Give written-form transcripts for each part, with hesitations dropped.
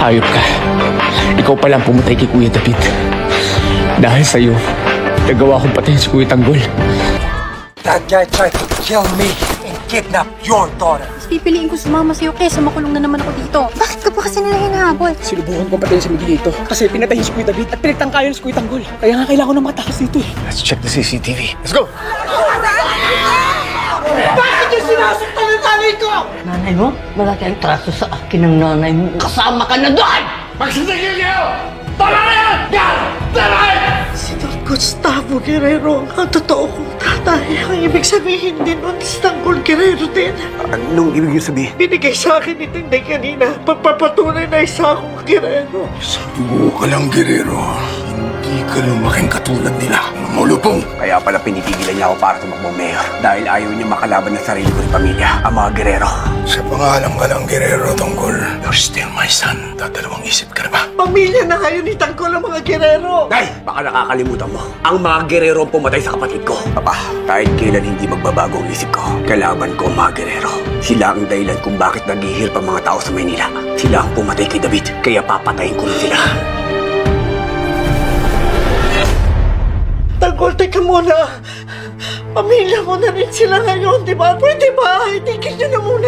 Hayop ka. Ikaw pala ang pumatay kay Kuya David. Dahil sa'yo, nagawa kong patayin si Kuya Tanggol. That guy tried to kill me and kidnap your daughter. Mas pipiliin ko sumama sa'yo kesa makulong na naman ako dito. Bakit ka pa kasi nila hinahabol? Sinubukan kong patayin si Miguel dito kasi pinatayin si Kuya David at pinagtangkayan si Kuya Tanggol. Kaya nga kailangan ko ng mga takas dito eh. Let's check the CCTV. Let's go! Bakit yung sinasaktan ng nanay ko? Nanay mo? Malaki ang traso sa akin ng nanay mo. Kasama ka na doon! Magsisigil niyo! Tama na yan! Yan! Tama! Si Don Gustavo Guerrero ang totoo kong tatay. Ang ibig sabihin din nun si Tanggol Guerrero din. Anong ibig niyo sabihin? Binigay sa akin ni Tinday kanina. Pagpapatunay na isa akong Guerrero. Subuko ka lang, Guerrero. Hindi ka lumaking katulad nila. Mamulupong! Kaya pala pinipigilan niya ako para tumakbong mayor. Dahil ayaw niya makalaban ng sarili ko rin pamilya, ang mga Guerrero. Sa pangalan ka ng Guerrero, Tanggol. You're still my son. Dadalawang isip ka na ba? Pamilya na kayo ni Tanggol ang mga Guerrero. Ay! Baka nakakalimutan mo. Ang mga Guerrero ang pumatay sa kapatid ko. Papa, kahit kailan hindi magbabago ang isip ko, kalaban ko ang mga Guerrero. Sila ang dahilan kung bakit naghihirap ang mga tao sa Maynila. Sila ang pumatay kay David, kaya papatayin ko rin sila. Tanggol, teka muna. Pamilya mo na rin sila ngayon, di ba? Pwede ba? Itigil nyo na muna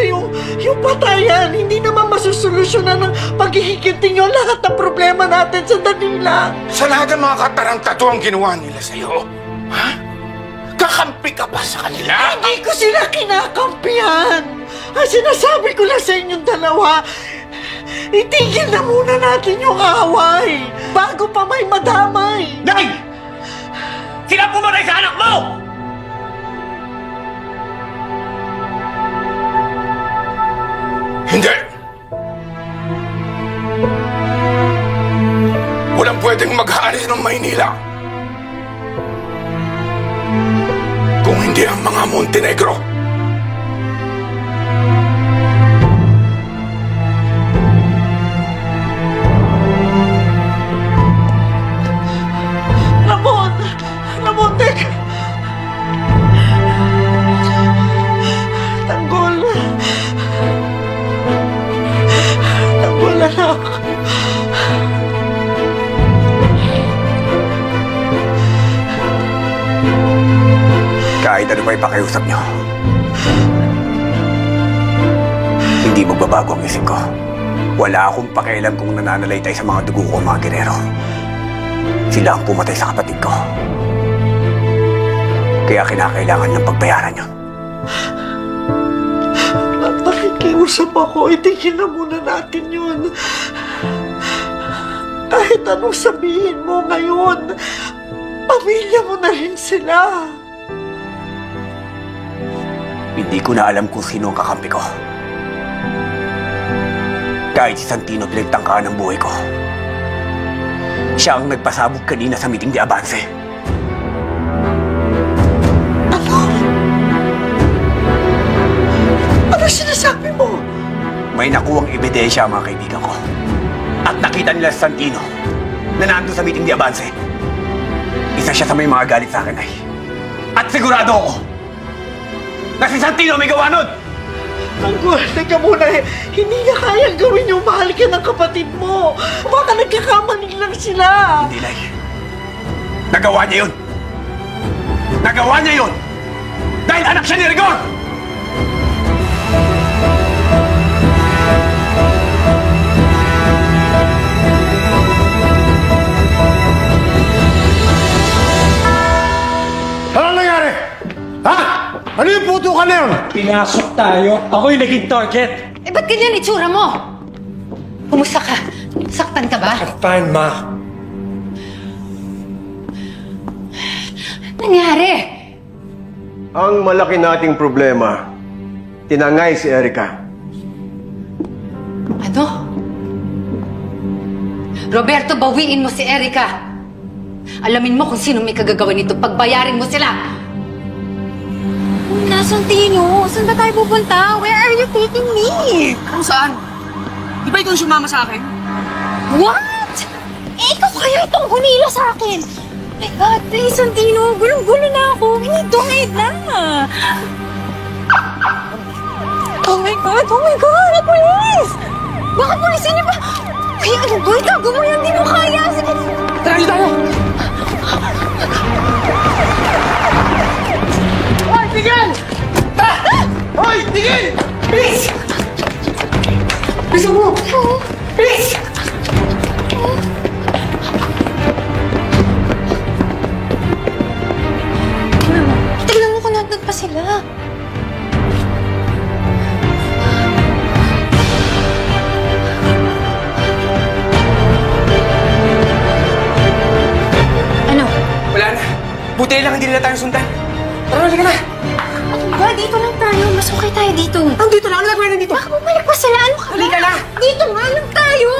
yung patayan. Hindi naman masusolusyonan ng paghihiginti nyo lahat ng problema natin sa Danila. Sa lahat ng mga katarantado ang ginawa nila sa'yo, ha? Kakampi ka pa sa kanila? Hindi ko sila kinakampihan. Ang sinasabi ko lang sa inyong dalawa, itigil na muna natin yung away bago pa may madamay. Nay! Sila pumatay sa anak mo! Hindi! Walang pwedeng mag-hari ng Maynila kung hindi ang mga Montenegro. Ramon, teka! Tanggol, anak. Kahit ano pa ipakiusap niyo, hindi magbabago ang isip ko. Wala akong pakialam kung nananalaytay sa mga dugo ko mga Guerrero. Sila ang pumatay sa kapatid ko. Kaya kinakailangan ng pagbayaran yun. Nakikiusap ako, itigil na muna natin yun. Kahit anong sabihin mo ngayon, pamilya mo na rin sila. Hindi ko na alam kung sino ang kakampi ko. Kahit si Santino pinagtangkaan ng buhay ko. Siya ang nagpasabog kanina sa meeting de Avance. Ano sinasabi mo? May nakuwang ebidensya ang mga kaibigan ko. At nakita nila si Santino na nandun sa meeting de Avance. Isa siya sa may mga galit sa akin ay. At sigurado ako na si Santino may gawa nun! Tanggol, teka muna eh. Hindi niya kayang gawin yung mahal ka ng kapatid mo. Baka nagkakamali lang sila. Hindi, Lai. Nagawa niya yun! Nagawa niya yun! Dahil anak siya ni Rigor! Ano nangyari? Ha? Ano yung puto ka na yun? Pinasok tayo. Ako yung naging target. Eh, ba't ganyan itsura mo? Kumusta ka? Saktan ka ba? I'm fine, Ma. Nangyari? Ang malaki nating problema, tinangay si Erica. Ano? Roberto, bawiin mo si Erica. Alamin mo kung sino may kagagawa nito. Pagbayarin mo sila. Santino, saan ba tayo pupunta? Where are you taking me? Kung saan? Di ba ikaw sumama sa akin? What? Eh, ikaw kaya itong humila sa akin. Oh my God, please, Santino. Gulong-gulo na ako. We need to hide na. Oh my God, police! Bakit police? Ano ba? Ay, ano ba? Itago mo yan, di mo kaya. Sige. Tara, dito tayo! Hoy, tigil! Hoy, tigil! Please! Please, mo! Please! Tignan mo kung nandun pa sila. Ano? Wala na. Buti lang hindi nila tayo sundan. Tara, halika na! Ba, dito lang tayo. Mas okay tayo dito. Dito lang. Ano nagawin na dito? Baka bumalik pa sila. Ano ka ba? Halika na! Dito nga lang tayo.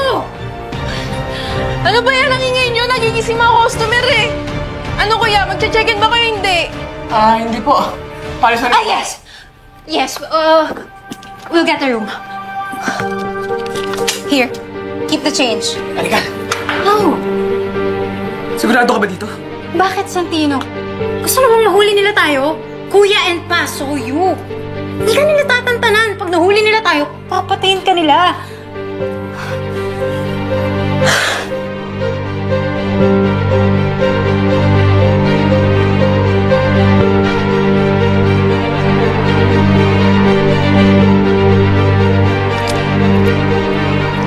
Ano ba yan? Nangingay nyo? Nagigising mga customer eh. Ano kuya? Magche-check-in ba kayo hindi? Hindi po. Para sa... Yes! Yes, we'll get a room. Here, keep the change. Halika. Oh, Sigurado ka ba dito? bakit, Santino? Gusto naman mahuli nila tayo? Kuya and Pa, so you. Hindi ka nila tatantanan. Pag nahuli nila tayo, papatayin ka nila.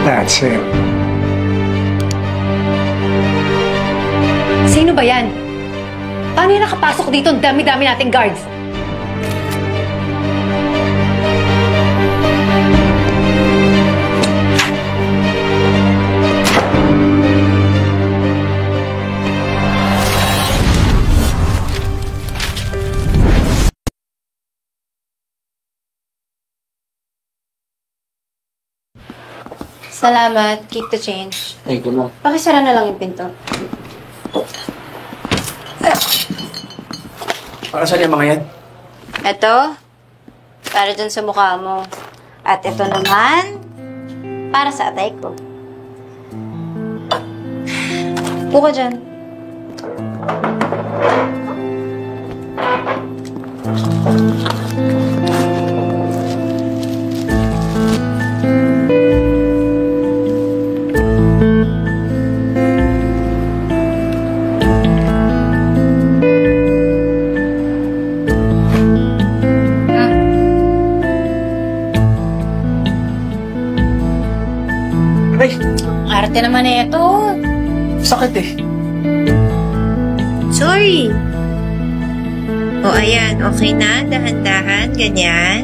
That's it. Sino ba yan? Paano yan nakapasok dito? Ang dami-dami nating guards. Salamat. Keep the change. Thank you, ma'am. Pakisara na lang yung pinto. Para saan yung mga yan? Ito, para dun sa mukha mo. At ito naman, para sa atay ko. Buka dyan. Ay, Arte naman na ito. sakit eh. Sorry. O, ayan. Okay na. Dahan-dahan. Ganyan.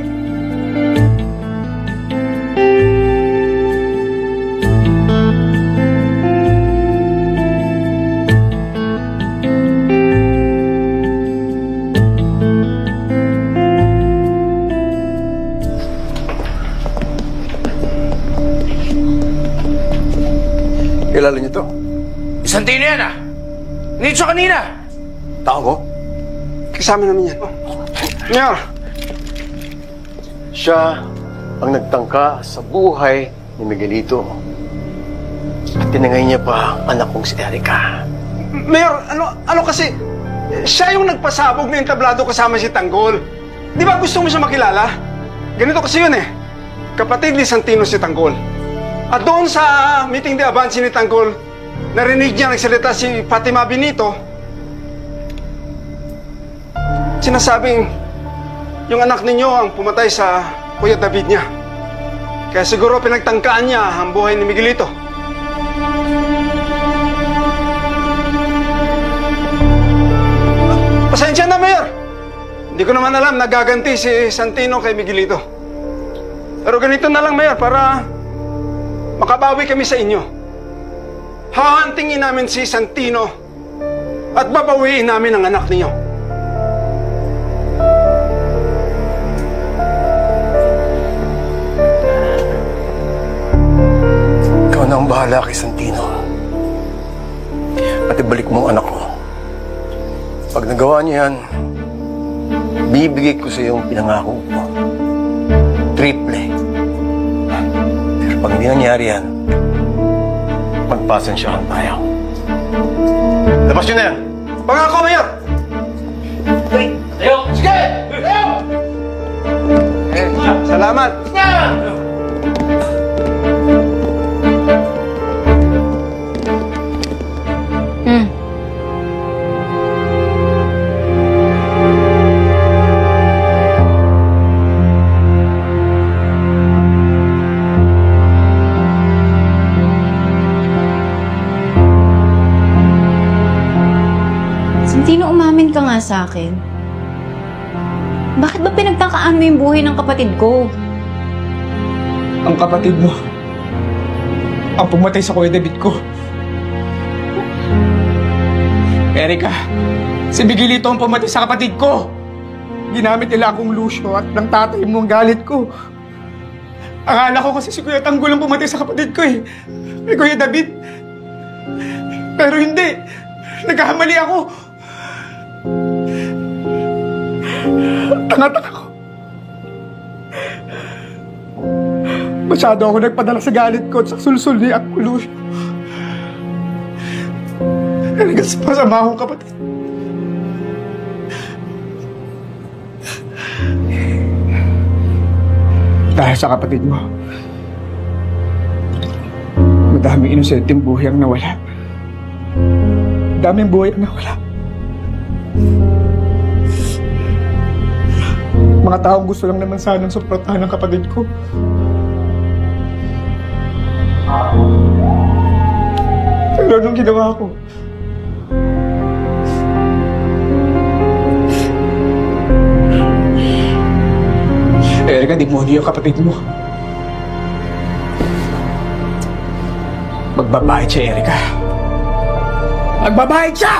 Kilala niyo to? Santino yan Need siya kanina. Tao mo? Kasama namin yan. Mayor! Siya ang nagtangka sa buhay ni Miguelito. At tinangay niya pa ang anak kong si Erica. Mayor, ano kasi, siya yung nagpasabog na entablado kasama si Tanggol. Di ba gusto mo siya makilala? Ganito kasi yun eh. Kapatid ni Santino si Tanggol. At doon sa meeting de avance ni Tanggol, narinig niya nagsalita si Fatima Benito. Sinasabing yung anak ninyo ang pumatay sa Kuya David niya. Kaya siguro pinagtangkaan niya ang buhay ni Miguelito. Pasensya na, Mayor. Hindi ko naman alam na gaganti si Santino kay Miguelito. Pero ganito na lang, Mayor, para makabawi kami sa inyo. Hahantingin namin si Santino at babawiin namin ang anak ninyo. Ikaw na ang bahala kay Santino. At ibalik mo ang anak ko. Pag nagawa niya yan, bibigay ko sa iyo ang pinangako ko. Triple. Pero pag hindi nangyari yan, magpasensyahan tayo. Labas nyo na yan! Pangako, Mayor! Tayo! Sige! Tayo! Salamat! nga sa akin. Bakit ba pinagtakaan mo yung buhay ng kapatid ko? Ang kapatid mo, ang pumatay sa Kuya David ko. Erika, si Miguelito ang pumatay sa kapatid ko. Ginamit nila akong lusyo at ng tatay mo ang galit ko. Akala ko kasi si Kuya Tanggol ang pumatay sa kapatid ko eh. May Kuya David. Pero hindi. Nagkakamali ako. Tanga-tanga ko. Masyado ako nagpadala sa galit ko at sa sulsul ni Uncle Lucio. Hanggang sa masama akong kapatid. Dahil sa kapatid mo, madaming inosenteng buhay ang nawala. Daming buhay ang nawala. Mga taong gusto lang naman sanang suportahan ng kapatid ko. Pero anong ginawa ko? Erika, demonyo yung kapatid mo. Magbabayad siya, Erika. Magbabayad siya!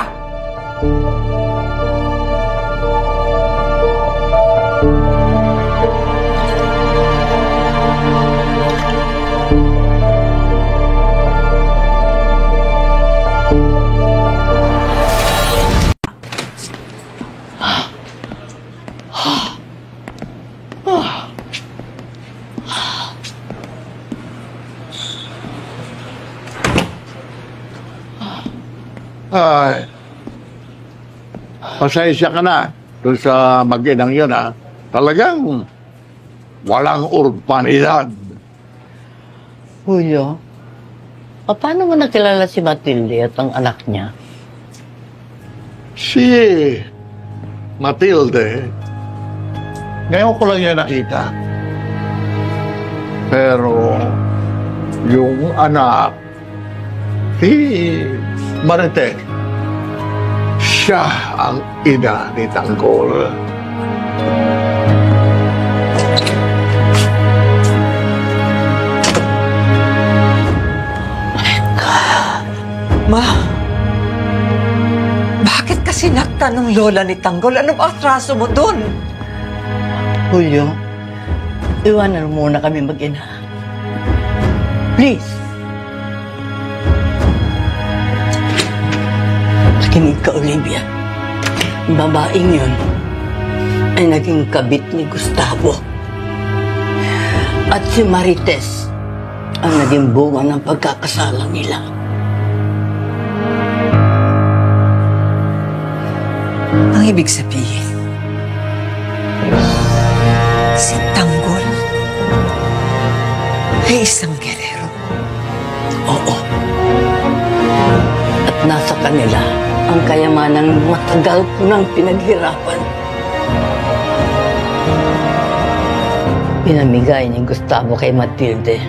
Ay, pasensya ka na doon sa mag-inang yun, ha? Talagang walang urbanidad. Julio, paano mo nakilala si Matilde at ang anak niya? Si Matilde, ngayon ko lang yan nakita. Pero yung anak, si Marites, siya ang ina ni Tanggol. Ma, bakit kasi sinaktan ng lola ni Tanggol? Anong atraso mo doon? Julio, iwanan mo muna kami mag-ina. Please. Makinig ka, Olivia. Babaeng yun ay naging kabit ni Gustavo. At si Marites ang naging bunga ng pagkakasala nila. Ang ibig sabihin, si Tanggol ay isang gerero. Oo. At nasa kanila ang kayamanang matagal ko nang pinaghirapan. Pinamigay ni Gustavo kay Matilde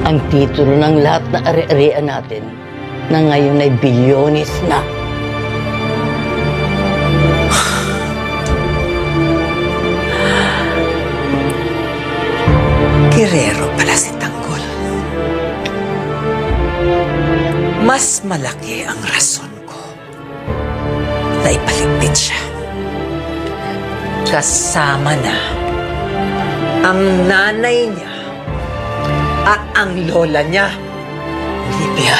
ang titulo ng lahat na ari-arian natin na ngayon ay bilyonis na. Gerero pala si Tanggol. Mas malaki ang rason ko na ipaligpit siya. Kasama na ang nanay niya at ang lola niya. Olivia,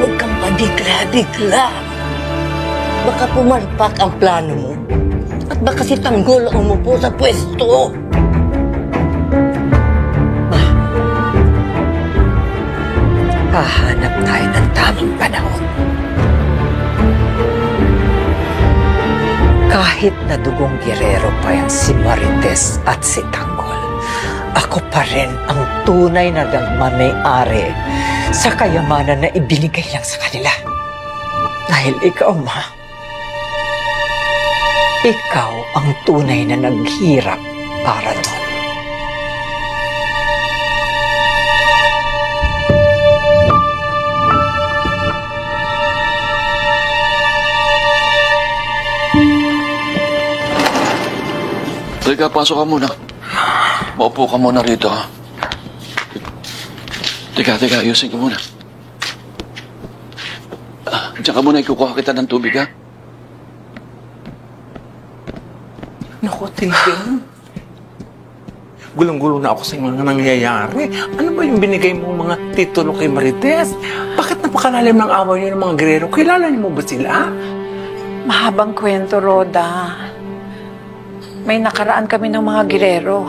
huwag kang padigla-digla. Baka pumalpak ang plano mo. At baka si Tanggol ang umupo sa pwesto. Hahanap tayo ng tamang panahon. Kahit na dugong gerero pa yung si Marites at si Tanggol, ako pa rin ang tunay na nagmamay-ari sa kayamanan na ibinigay lang sa kanila. Dahil ikaw, Ma, ikaw ang tunay na naghirap para doon. Teka, pasok ka muna. Maupo ka muna rito, ha? Teka, ayusin ko muna. Diyan ka muna, ikukuha kita ng tubig, ha? Naku, Tintin. Gulong-gulo na ako sa mga nangyayari. Ano ba yung binigay mo mga titulo kay Marites? Bakit napakalalim ng away niyo ng mga gerero? Kilala niyo mo ba sila? Mahabang kwento, Roda. May nakaraan kami ng mga gerero.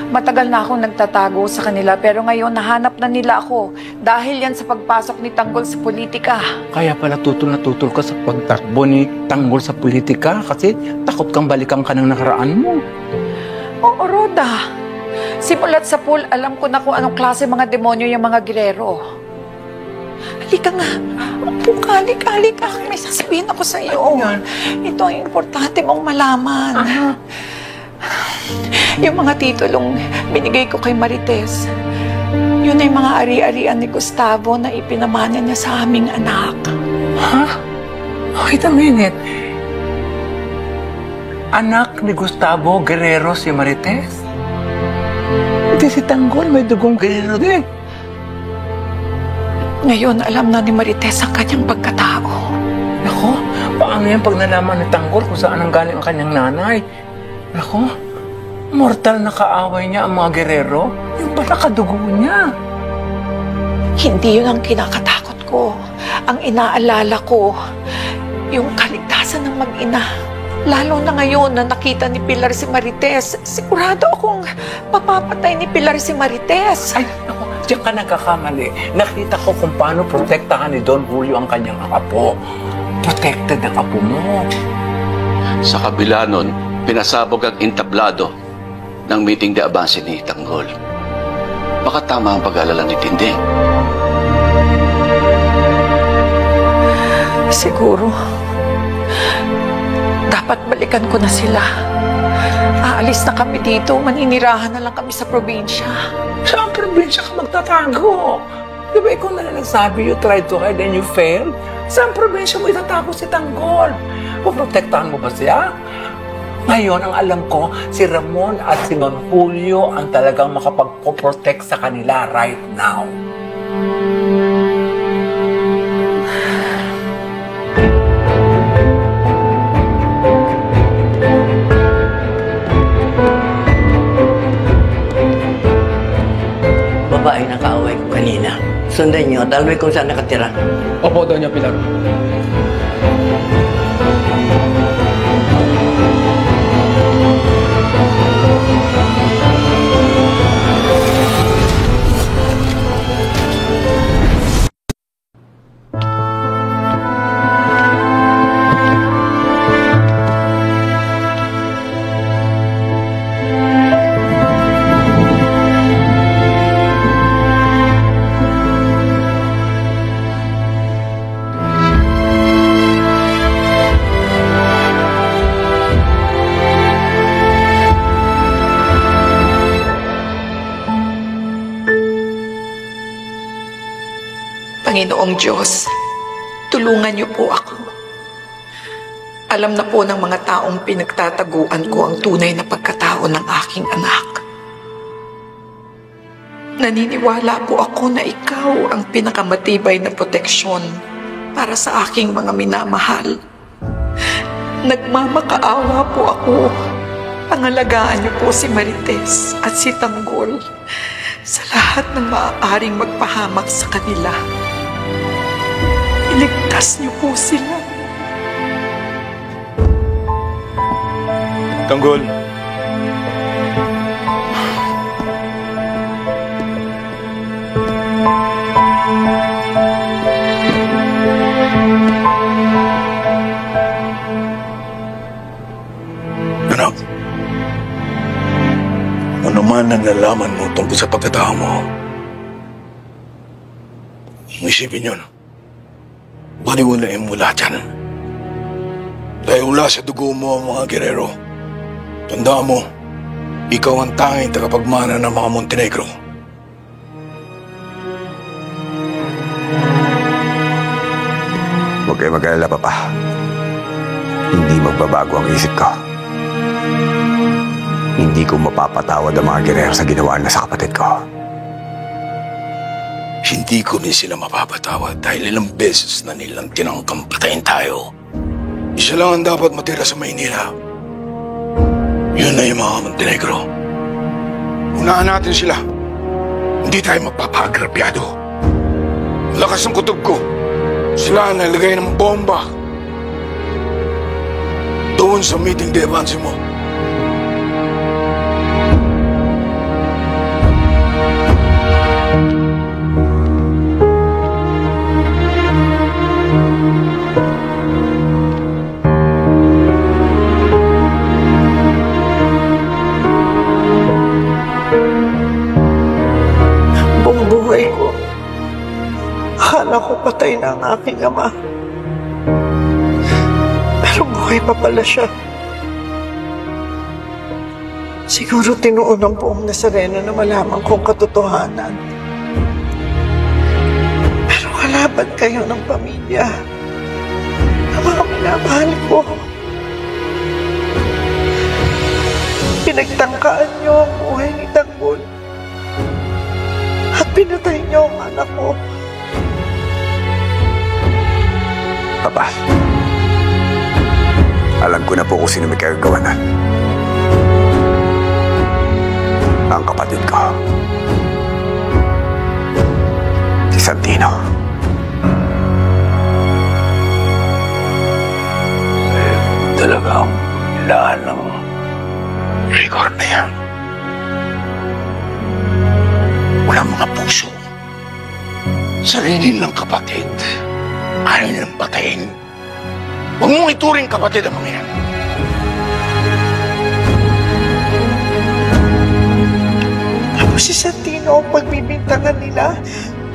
Matagal na akong nagtatago sa kanila pero ngayon nahanap na nila ako dahil yan sa pagpasok ni Tanggol sa politika. Kaya pala tutol na tutol ka sa pagtakbo ni Tanggol sa politika kasi takot kang balikan ka ng nakaraan mo. Oo, Roda. Simulat sa pool, alam ko na kung anong klase mga demonyo yung mga gerero. Halika nga. Upo ka, halika. May sasabihin ako sa iyo. Ito ang importante mong malaman. Yung mga titulong binigay ko kay Marites, yun ay mga ari-arian ni Gustavo na ipinamana niya sa aming anak. Ha? Wait a minute. Anak ni Gustavo Guerrero si Marites? Hindi si Tanggol, may dugong Guerrero din. Ngayon, alam na ni Marites ang kanyang pagkatao. Nako, paano yan pag nalaman ni Tanggol kung saan ang galing ang kanyang nanay? Nako, mortal na kaaway niya ang mga Guerrero. Yung pala kadugo niya. Hindi yun ang kinakatakot ko. Ang inaalala ko, yung kaligtasan ng mag-ina. Lalo na ngayon na nakita ni Pilar si Marites, sigurado akong mapapatay ni Pilar si Marites. Ay, naku, diyan ka nagkakamali. Nakita ko kung paano protektahan ni Don Julio ang kanyang apo. Protected ang apo mo. Sa kabila nun, pinasabog ang entablado ng meeting de avance ni Tanggol. Baka tama ang pag-alala ni Tinding. Siguro. Dapat balikan ko na sila. Aalis na kami dito. Maninirahan na lang kami sa probinsya. Saan probinsya ka magtatago? Di ba ikaw na nagsabi, you tried to hide and you failed? Saan probinsya mo itatago si Tanggol? Puprotektahan mo ba siya? Ngayon, ang alam ko, si Ramon at si Don Julio ang talagang makapagpoprotect sa kanila right now. Babae na kaaway ko kanina. Sundan niyo at alaway kung saan nakatira. Opo, Doña Pilar. Panginoong Diyos, tulungan niyo po ako. Alam na po ng mga taong pinagtataguan ko ang tunay na pagkatao ng aking anak. Naniniwala po ako na ikaw ang pinakamatibay na proteksyon para sa aking mga minamahal. Nagmamakaawa po ako. Pangalagaan niyo po si Marites at si Tanggol sa lahat ng maaaring magpahamak sa kanila. Iligtas niyo po sila. Tanggol. Anak, ano man ang nalaman mo tungkol sa pagkatao mo, isipin yun. Paniwalain mo lahat yan. Dahil wala sa dugo mo ang mga gerero. Tandaan mo, ikaw ang tanging tagapagmana ng mga Montenegro. Huwag kayo mag-alala, Papa. Hindi magbabago ang isip ko. Hindi ko mapapatawad ang mga Guerrero sa ginawa na sa kapatid ko. Hindi ko rin sila mapapatawad dahil ilang beses na nilang tinangkang patayin tayo. Isa lang ang dapat matira sa Maynila. Yun na yung mga Montenegro. Unahan natin sila. Hindi tayo magpapaagrabyado. Lakas ng kutob ko. Sila ang nalagay ng bomba. Doon sa meeting de Avance mo. Buong buhay ko, akala ko patay na ang aking ama. Pero buhay pa pala siya. Siguro tinuon ng buong Nazareno na malaman kong katotohanan. Pero kalaban kayo ng pamilya. Ang mga minamahal ko. Pinagtangkaan niyo ang buhay ni Tanggol. At pinatay niyo ang anak ko. Papa, alam ko na po kung sino may kagagawanan. Ang kapatid ko. Si Santino. Talagang lahat ng record na yan. Walang mga puso. Sarili ng kapatid. Ayaw nilang patayin. Huwag mong ituring kapatid ang mga yan. Tapos si Santino ang pagbibintangan nila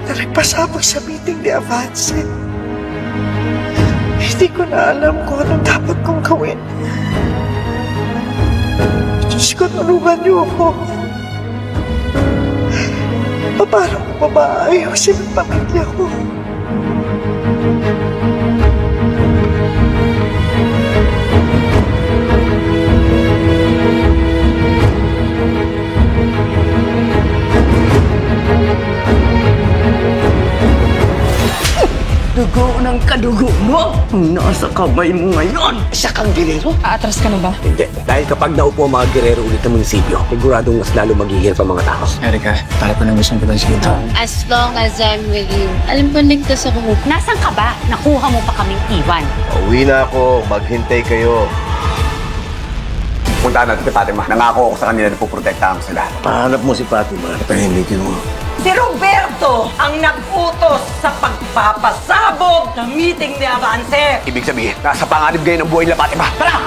na nagpasabog sa meeting de Avance. Hindi ko na alam kung anong dapat kong gawin. Diyos ko, tulungan niyo ako. Paano ko maayusin ang pamilya ko? Dugo ng kadugo mo ang nasa kamay mo ngayon. Isa kang Guerrero? Aatras ka na ba? Hindi. Dahil kapag naupo ang mga Guerrero ulit ng munisipyo, siguradong mas lalo magiging pa mga tao. Erika, para ko nang gusto kita dito. As long as I'm with you, alam ko ligtas ako. Nasaan ka ba? Nakuha mo pa kaming iwan. Uwi na ako. Maghintay kayo. Punta natin kay Fatima. Nangako ako sa kanila na puprotektahan ko sila. Pahanap mo si Fatima. Tahimikin mo. Si Roberto ang nag-utos sa pagpapasabog ng meeting ni Avance. Ibig sabihin, nasa panganib ngayon ang buhay nila, Fatima. Tara!